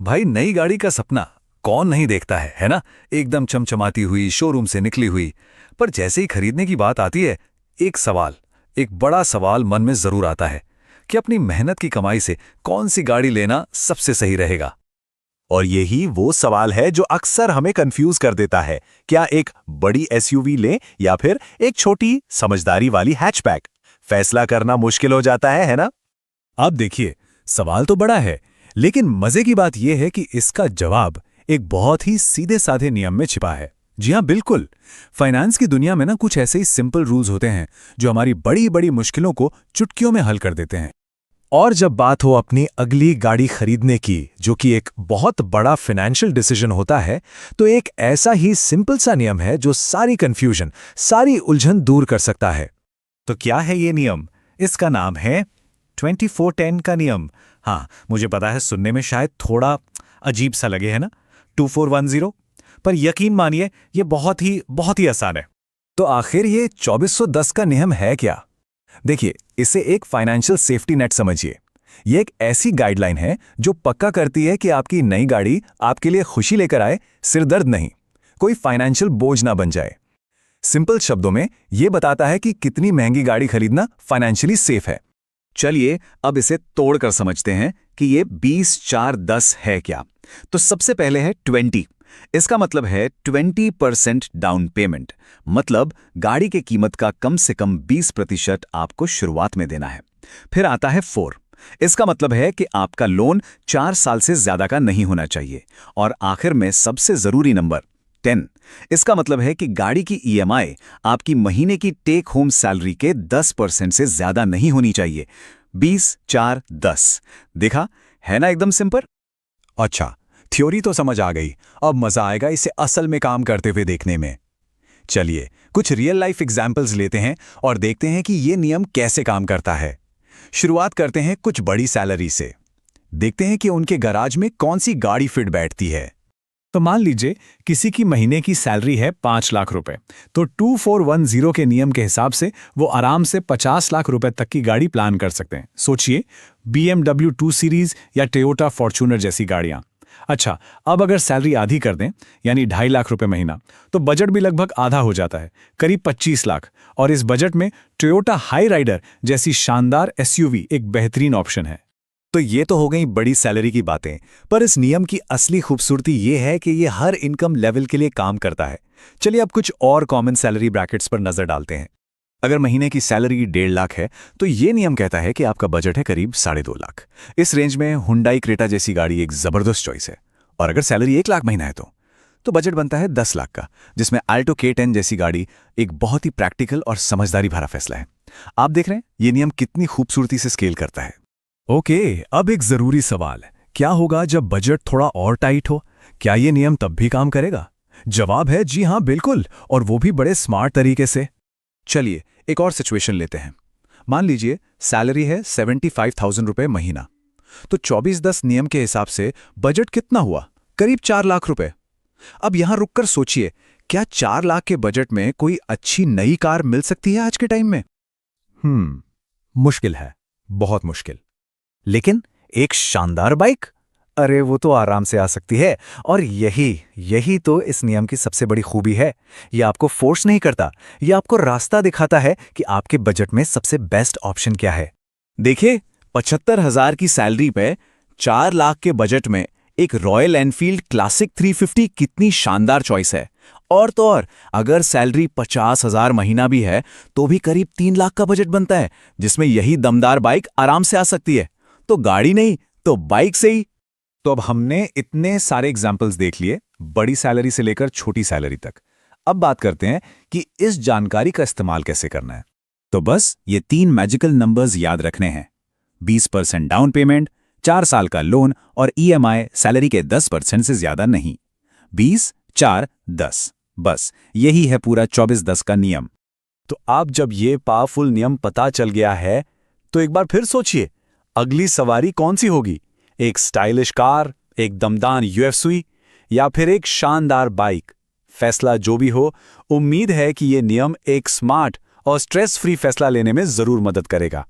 भाई नई गाड़ी का सपना कौन नहीं देखता है ना। एकदम चमचमाती हुई, शोरूम से निकली हुई। पर जैसे ही खरीदने की बात आती है, एक सवाल, एक बड़ा सवाल मन में जरूर आता है कि अपनी मेहनत की कमाई से कौन सी गाड़ी लेना सबसे सही रहेगा। और यही वो सवाल है जो अक्सर हमें कंफ्यूज कर देता है। क्या एक बड़ी एसयूवी लें या फिर एक छोटी समझदारी वाली हैचबैक? फैसला करना मुश्किल हो जाता है ना? अब देखिए, सवाल तो बड़ा है, लेकिन मजे की बात यह है कि इसका जवाब एक बहुत ही सीधे साधे नियम में छिपा है। जी हाँ, बिल्कुल। फाइनेंस की दुनिया में ना कुछ ऐसे ही सिंपल रूल्स होते हैं जो हमारी बड़ी बड़ी मुश्किलों को चुटकियों में हल कर देते हैं। और जब बात हो अपनी अगली गाड़ी खरीदने की, जो कि एक बहुत बड़ा फाइनेंशियल डिसीजन होता है, तो एक ऐसा ही सिंपल सा नियम है जो सारी कंफ्यूजन, सारी उलझन दूर कर सकता है। तो क्या है ये नियम? इसका नाम है 2410 का नियम। हाँ, मुझे पता है सुनने में शायद थोड़ा अजीब सा लगे, है ना, 2410, पर यकीन मानिए ये बहुत ही आसान है। तो आखिर ये 2410 का नियम है क्या? देखिए, इसे एक फाइनेंशियल सेफ्टी नेट समझिए। ये एक ऐसी गाइडलाइन है जो पक्का करती है कि आपकी नई गाड़ी आपके लिए खुशी लेकर आए, सिरदर्द नहीं, कोई फाइनेंशियल बोझ ना बन जाए। सिंपल शब्दों में ये बताता है कि कितनी महंगी गाड़ी खरीदना फाइनेंशियली सेफ है। चलिए अब इसे तोड़कर समझते हैं कि ये 20-4-10 है क्या। तो सबसे पहले है 20। इसका मतलब है 20% डाउन पेमेंट, मतलब गाड़ी की कीमत का कम से कम 20% आपको शुरुआत में देना है। फिर आता है 4। इसका मतलब है कि आपका लोन 4 साल से ज्यादा का नहीं होना चाहिए। और आखिर में सबसे जरूरी नंबर 10। इसका मतलब है कि गाड़ी की ईएमआई आपकी महीने की टेक होम सैलरी के 10% से ज्यादा नहीं होनी चाहिए। 20-4-10 देखा है ना, एकदम सिंपल। अच्छा, थ्योरी तो समझ आ गई, अब मजा आएगा इसे असल में काम करते हुए देखने में। चलिए कुछ रियल लाइफ एग्जाम्पल्स लेते हैं और देखते हैं कि ये नियम कैसे काम करता है। शुरुआत करते हैं कुछ बड़ी सैलरी से। देखते हैं कि उनके गराज में कौन सी गाड़ी फिट बैठती है। तो मान लीजिए किसी की महीने की सैलरी है 5 लाख रुपए, तो 2410 के नियम के हिसाब से वो आराम से 50 लाख रुपए तक की गाड़ी प्लान कर सकते हैं। सोचिए, BMW 2 सीरीज या टोयोटा फॉर्च्यूनर जैसी गाड़ियां। अच्छा, अब अगर सैलरी आधी कर दें, यानी 2.5 लाख रुपए महीना, तो बजट भी लगभग आधा हो जाता है, करीब 25 लाख। और इस बजट में टोयोटा हाई राइडर जैसी शानदार एसयूवी एक बेहतरीन ऑप्शन है। तो ये तो हो गई बड़ी सैलरी की बातें, पर इस नियम की असली खूबसूरती ये है कि ये हर इनकम लेवल के लिए काम करता है। चलिए अब कुछ और कॉमन सैलरी ब्रैकेट्स पर नजर डालते हैं। अगर महीने की सैलरी 1.5 लाख है, तो ये नियम कहता है कि आपका बजट है करीब 2.5 लाख। इस रेंज में हुंडई क्रेटा जैसी गाड़ी एक जबरदस्त चॉइस है। और अगर सैलरी 1 लाख महीना है तो बजट बनता है 10 लाख का, जिसमें आल्टो K10 जैसी गाड़ी एक बहुत ही प्रैक्टिकल और समझदारी भरा फैसला है। आप देख रहे हैं ये नियम कितनी खूबसूरती से स्केल करता है। ओके, अब एक जरूरी सवाल, क्या होगा जब बजट थोड़ा और टाइट हो? क्या ये नियम तब भी काम करेगा? जवाब है जी हाँ, बिल्कुल, और वो भी बड़े स्मार्ट तरीके से। चलिए एक और सिचुएशन लेते हैं। मान लीजिए सैलरी है 75,000 रुपए महीना, तो 24-10 नियम के हिसाब से बजट कितना हुआ? करीब 4 लाख रुपए। अब यहां रुककर सोचिए, क्या 4 लाख के बजट में कोई अच्छी नई कार मिल सकती है आज के टाइम में? मुश्किल है, बहुत मुश्किल। लेकिन एक शानदार बाइक, अरे वो तो आराम से आ सकती है। और यही तो इस नियम की सबसे बड़ी खूबी है। ये आपको फोर्स नहीं करता, ये आपको रास्ता दिखाता है कि आपके बजट में सबसे बेस्ट ऑप्शन क्या है। देखिए, 75,000 की सैलरी पे 4 लाख के बजट में एक रॉयल एनफील्ड क्लासिक 350 कितनी शानदार चॉइस है। और तो और, अगर सैलरी 50,000 महीना भी है तो भी करीब 3 लाख का बजट बनता है, जिसमें यही दमदार बाइक आराम से आ सकती है। तो गाड़ी नहीं तो बाइक से ही। तो अब हमने इतने सारे एग्जाम्पल्स देख लिए, बड़ी सैलरी से लेकर छोटी सैलरी तक। अब बात करते हैं कि इस जानकारी का इस्तेमाल कैसे करना है। तो बस ये 3 मैजिकल नंबर्स याद रखने हैं। 20% डाउन पेमेंट, 4 साल का लोन और ईएमआई सैलरी के 10% से ज्यादा नहीं। 20-4-10, बस यही है पूरा 24-10 का नियम। तो आप जब ये पावरफुल नियम पता चल गया है, तो एक बार फिर सोचिए, अगली सवारी कौन सी होगी? एक स्टाइलिश कार, एक दमदार यूएसवी, या फिर एक शानदार बाइक? फैसला जो भी हो, उम्मीद है कि ये नियम एक स्मार्ट और स्ट्रेस फ्री फैसला लेने में जरूर मदद करेगा।